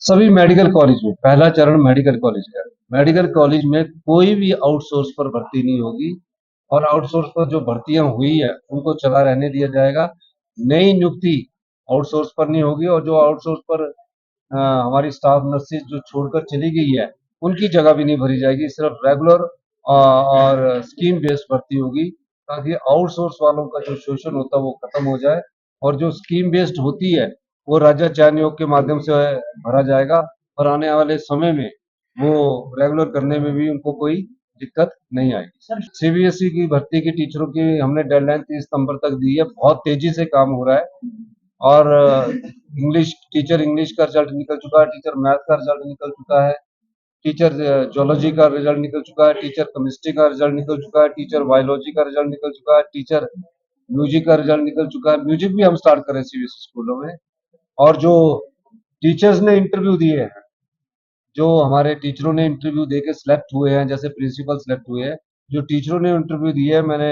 सभी medical college में पहला चरण मेडिकल कॉलेज का है। मेडिकल कॉलेज में कोई भी आउटसोर्स पर भर्ती नहीं होगी और आउटसोर्स पर जो भर्तियां हुई है उनको चला रहने दिया जाएगा। नई नियुक्ति आउटसोर्स पर नहीं होगी और जो आउटसोर्स पर हमारी स्टाफ नर्सेज जो छोड़कर चली गई है उनकी जगह भी नहीं भरी जाएगी। सिर्फ रेगुलर और स्कीम बेस्ड भर्ती होगी ताकि आउटसोर्स वालों का जो शोषण होता है वो खत्म हो जाए और जो स्कीम बेस्ड होती है वो राज्य चयन आयोग के माध्यम से भरा जाएगा और आने वाले समय में वो रेगुलर करने में भी उनको कोई दिक्कत नहीं आएगी। सीबीएसई की भर्ती की टीचरों की हमने डेडलाइन 30 सितंबर तक दी है। बहुत तेजी से काम हो रहा है और इंग्लिश का रिजल्ट निकल चुका है, टीचर मैथ का रिजल्ट निकल चुका है, टीचर जोलॉजी का रिजल्ट निकल चुका है, टीचर केमिस्ट्री का रिजल्ट निकल चुका है, टीचर बायोलॉजी का रिजल्ट निकल चुका है, टीचर म्यूजिक का रिजल्ट निकल चुका है। म्यूजिक भी हम स्टार्ट करें सीबीएसई स्कूलों में। और जो टीचर्स ने इंटरव्यू दिए हैं, जो हमारे टीचरों ने इंटरव्यू दे के सिलेक्ट हुए हैं, जैसे प्रिंसिपल सिलेक्ट हुए हैं, जो टीचरों ने इंटरव्यू दिए हैं मैंने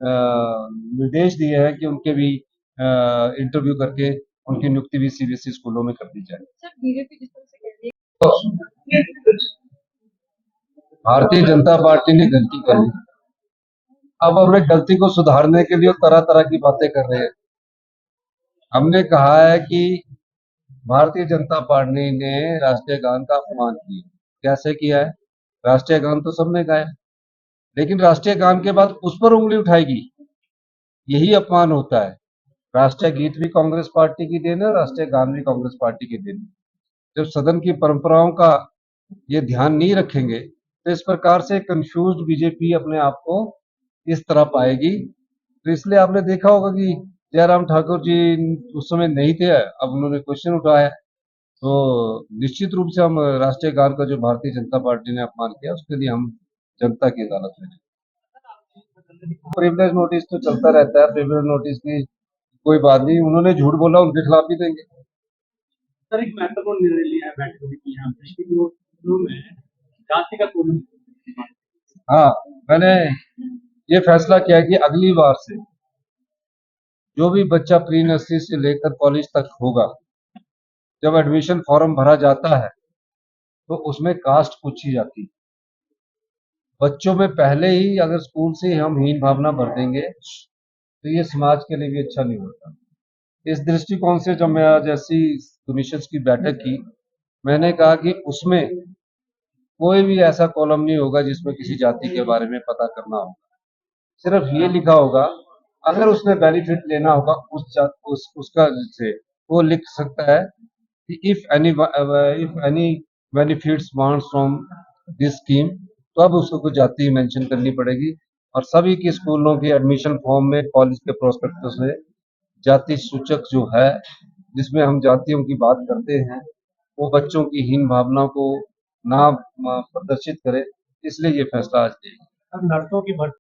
निर्देश दिए हैं कि उनके भी इंटरव्यू करके उनकी नियुक्ति भी सीबीएसई स्कूलों में कर दी जाए। तो भारतीय जनता पार्टी ने गलती कर ली, अब अपने गलती को सुधारने के लिए तरह तरह की बातें कर रहे हैं। हमने कहा है कि भारतीय जनता पार्टी ने राष्ट्रीय गान का अपमान किया। कैसे किया है? राष्ट्रीय गान तो सबने गाया, लेकिन राष्ट्रीय गान के बाद उस पर उंगली उठाएगी, यही अपमान होता है। राष्ट्रीय गीत भी कांग्रेस पार्टी की देन है, राष्ट्रीय गान भी कांग्रेस पार्टी की देन है। जब सदन की परंपराओं का ये ध्यान नहीं रखेंगे तो इस प्रकार से कंफ्यूज्ड बीजेपी अपने आप को इस तरह पाएगी। तो इसलिए आपने देखा होगा कि जयराम ठाकुर जी उस समय नहीं थे, अब उन्होंने क्वेश्चन उठाया। तो निश्चित रूप से हम राष्ट्रीय गान का जो भारतीय जनता पार्टी ने अपमान किया उसके लिए हम जनता की अदालत में प्रिविलेज नोटिस तो चलता रहता है। प्रिविलेज नोटिस की कोई बात नहीं, उन्होंने झूठ बोला उनके खिलाफ भी देंगे। सर एक महत्वपूर्ण निर्णय लिया है बैठक में कि यहाँ स्कूलों में जाति का कोई हाँ, मैंने ये फैसला किया कि अगली बार से जो भी बच्चा प्री नर्सरी से लेकर कॉलेज तक होगा, जब एडमिशन फॉर्म भरा जाता है तो उसमें कास्ट पूछी जाती है। बच्चों में पहले ही अगर स्कूल से हम हीन भावना भर देंगे तो ये समाज के लिए भी अच्छा नहीं होता। इस दृष्टिकोण से जब मैं आज ऐसी कमीशन की बैठक की, मैंने कहा कि उसमें कोई भी ऐसा कॉलम नहीं होगा जिसमें किसी जाति के बारे में पता करना होगा। सिर्फ ये लिखा होगा, अगर उसने बेनिफिट लेना होगा उसका से वो लिख सकता है कि if any benefits wants from this scheme, तो अब उसको कुछ जाति मेंशन करनी पड़ेगी। और सभी के स्कूलों के एडमिशन फॉर्म में कॉलेज के प्रोस्पेक्टस में जाति सूचक जो है जिसमें हम जातियों की बात करते हैं वो बच्चों की हीन भावना को ना प्रदर्शित करे, इसलिए ये फैसला आज लिया। नर्सों की भर्ती